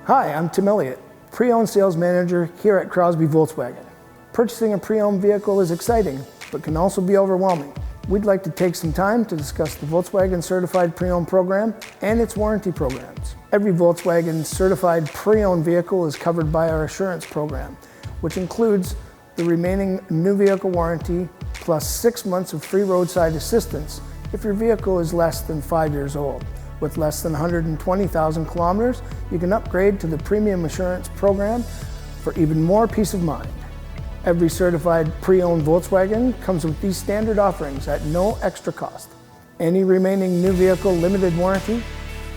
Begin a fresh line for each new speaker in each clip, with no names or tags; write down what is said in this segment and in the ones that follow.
Hi, I'm Tim Elliott, Pre-Owned Sales Manager here at Crosby Volkswagen. Purchasing a pre-owned vehicle is exciting, but can also be overwhelming. We'd like to take some time to discuss the Volkswagen Certified Pre-Owned program and its warranty programs. Every Volkswagen Certified Pre-Owned vehicle is covered by our assurance program, which includes the remaining new vehicle warranty plus 6 months of free roadside assistance if your vehicle is less than 5 years old. With less than 120,000 kilometers, you can upgrade to the premium assurance program for even more peace of mind. Every certified pre-owned Volkswagen comes with these standard offerings at no extra cost. Any remaining new vehicle limited warranty,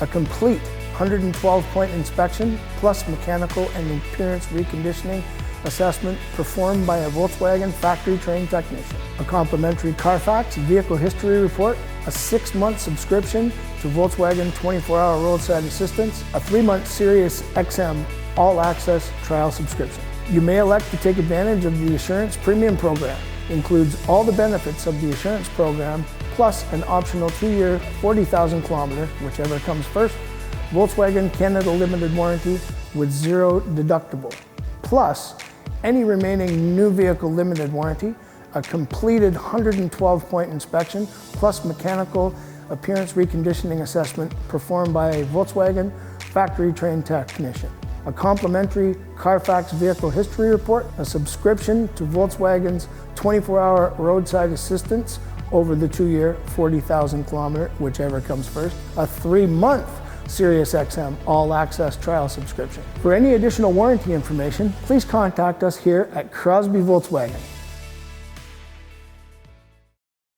a complete 112-point inspection, plus mechanical and appearance reconditioning assessment performed by a Volkswagen factory-trained technician, a complimentary Carfax vehicle history report, a 6-month subscription to Volkswagen 24-hour roadside assistance, a 3-month Sirius XM all-access trial subscription. You may elect to take advantage of the Assurance Premium Program. It includes all the benefits of the Assurance Program, plus an optional 2-year, 40,000-kilometer, whichever comes first, Volkswagen Canada limited warranty with 0 deductible, plus any remaining new vehicle limited warranty, a completed 112-point inspection, plus mechanical appearance reconditioning assessment performed by a Volkswagen factory-trained technician, a complimentary Carfax vehicle history report, a subscription to Volkswagen's 24-hour roadside assistance over the 2-year, 40,000-kilometer, whichever comes first, a 3-month Sirius XM all-access trial subscription. For any additional warranty information, please contact us here at Crosby Volkswagen.